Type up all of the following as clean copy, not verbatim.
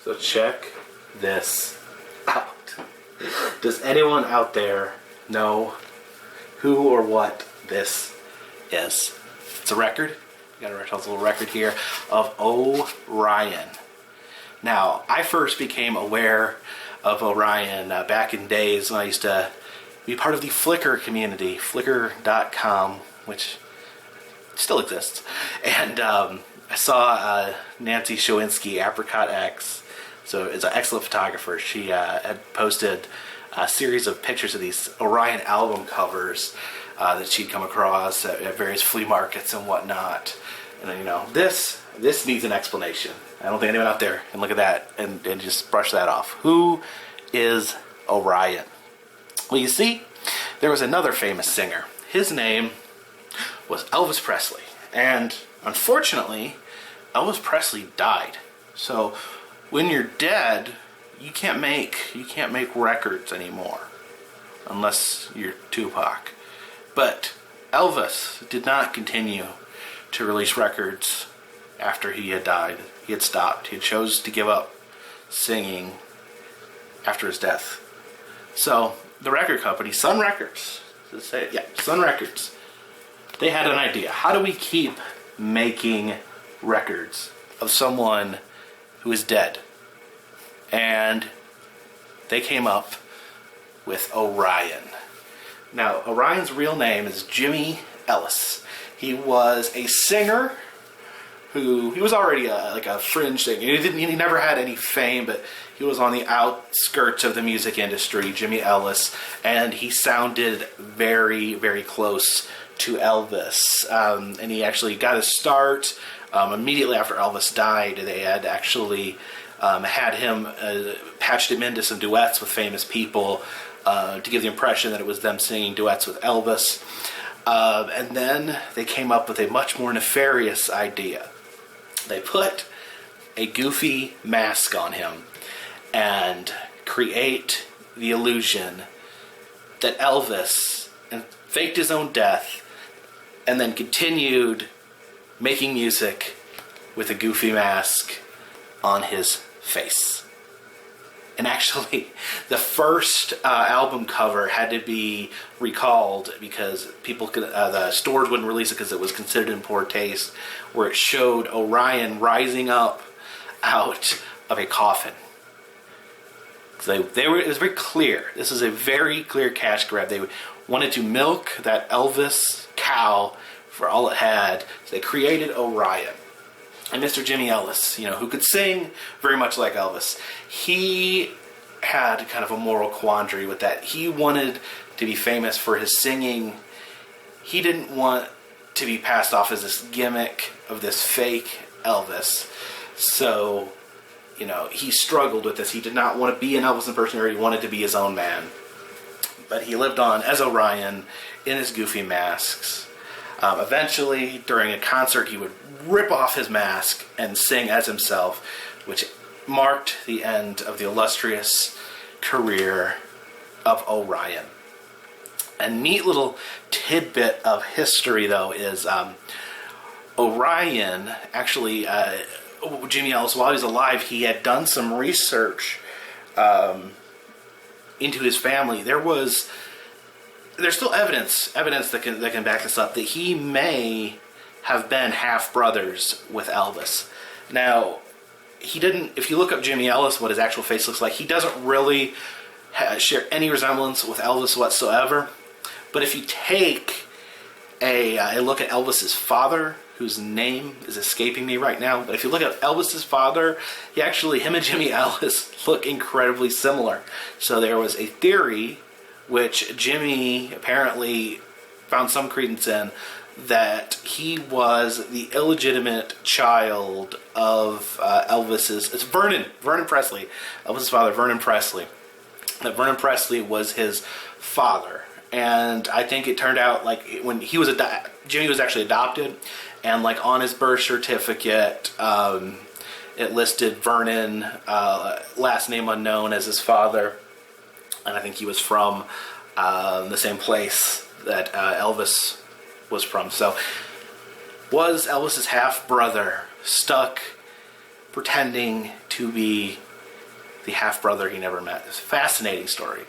So check this out. Does anyone out there know who or what this is? It's a record. We got a little record here of Orion. Now, I first became aware of Orion back in days when I used to be part of the Flickr community, Flickr.com, which still exists. And I saw Nancy Showinski, Apricot X, so it's an excellent photographer. She had posted a series of pictures of these Orion album covers that she'd come across at various flea markets and whatnot. And you know, this needs an explanation. I don't think anyone out there can look at that and just brush that off. Who is Orion? Well, you see, there was another famous singer. His name was Elvis Presley. And unfortunately, Elvis Presley died. So when you're dead, you can't make records anymore unless you're Tupac. But Elvis did not continue to release records after he had died. He had stopped. He chose to give up singing after his death. So the record company, Sun Records, Sun Records, they had an idea. How do we keep making records of someone who is dead? And they came up with Orion. Now, Orion's real name is Jimmy Ellis. He was a singer who, he was already a fringe singer. He never had any fame, but he was on the outskirts of the music industry, Jimmy Ellis, and he sounded very, very close to Elvis. And he actually got his start immediately after Elvis died. They had actually had him, patched him into some duets with famous people to give the impression that it was them singing duets with Elvis. And then they came up with a much more nefarious idea. They put a goofy mask on him and create the illusion that Elvis faked his own death and then continued making music with a goofy mask on his face. And actually, the first album cover had to be recalled because the stores wouldn't release it because it was considered in poor taste, where it showed Orion rising up out of a coffin. It was very clear. This is a very clear cash grab. They wanted to milk that Elvis cow for all it had, so they created Orion. And Mr. Jimmy Ellis, who could sing very much like Elvis, he had kind of a moral quandary with that. He wanted to be famous for his singing. He didn't want to be passed off as this gimmick of this fake Elvis. So, he struggled with this. He did not want to be an Elvis impersonator. He wanted to be his own man. But he lived on as Orion in his goofy masks. Eventually, during a concert, he would rip off his mask and sing as himself, which marked the end of the illustrious career of Orion. A neat little tidbit of history, though, is Orion, actually, Jimmy Ellis, while he was alive, he had done some research into his family. There's still evidence that can back this up, that he may have been half brothers with Elvis. Now, he didn't. If you look up Jimmy Ellis, what his actual face looks like, he doesn't really share any resemblance with Elvis whatsoever. But if you take a look at Elvis's father, whose name is escaping me right now, but if you look at Elvis's father, him and Jimmy Ellis look incredibly similar. So there was a theory, which Jimmy apparently found some credence in, that he was the illegitimate child of Elvis's. It's Vernon Presley, Elvis's father, Vernon Presley. That Vernon Presley was his father, and I think it turned out like when he was Jimmy was actually adopted, and like on his birth certificate, it listed Vernon, last name unknown, as his father, and I think he was from the same place that Elvis was from. So, was Elvis's half-brother stuck pretending to be the half-brother he never met. It's a fascinating story.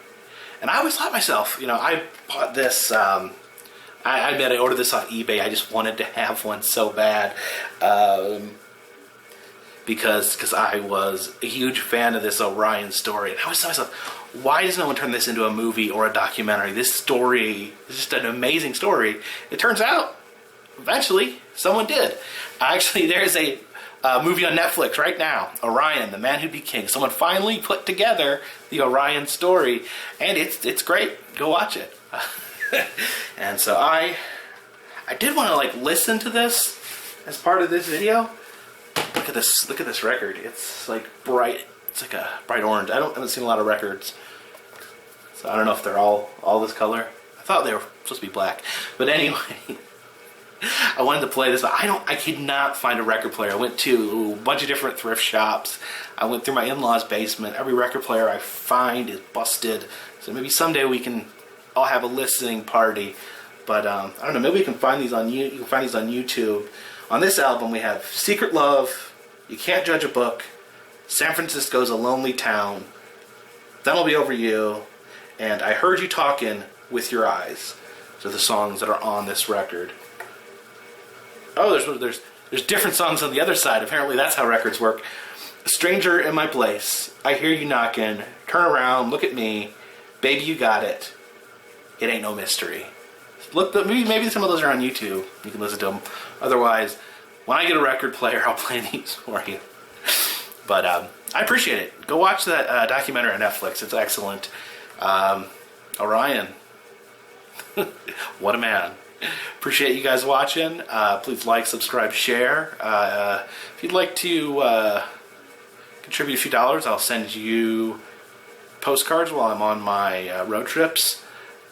And I always thought to myself, you know, I bought this, I admit I ordered this on eBay. I just wanted to have one so bad. Because I was a huge fan of this Orion story. And I always thought to myself, why does no one turn this into a movie or a documentary? This story is just an amazing story. It turns out, eventually, someone did. Actually, there's a movie on Netflix right now, Orion, The Man Who'd Be King. Someone finally put together the Orion story, and it's great. Go watch it. And so I did want to like listen to this as part of this video. Look at this record. It's like bright. It's like a bright orange. I haven't seen a lot of records, so I don't know if they're all this color. I thought they were supposed to be black, but anyway. I wanted to play this, but I could not find a record player. I went to a bunch of different thrift shops. I went through my in-laws' basement. Every record player I find is busted. So maybe someday we can all have a listening party. But I don't know. Maybe we can find these on you can find these on YouTube. On this album, we have "Secret Love," "You Can't Judge a Book," "San Francisco's a Lonely Town," "Then I'll Be Over You," and "I Heard You Talkin' with Your Eyes." So the songs that are on this record. Oh, there's different songs on the other side. Apparently that's how records work. "Stranger in My Place," "I Hear You Knockin'," "Turn Around, Look at Me," "Baby You Got It," "It Ain't No Mystery." Look, maybe some of those are on YouTube. You can listen to them. Otherwise, when I get a record player, I'll play these for you. But I appreciate it. Go watch that documentary on Netflix. It's excellent. Orion. What a man. Appreciate you guys watching. Please like, subscribe, share. If you'd like to contribute a few dollars, I'll send you postcards while I'm on my road trips.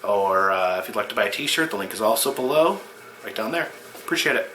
Or if you'd like to buy a t-shirt, the link is also below, right down there. Appreciate it.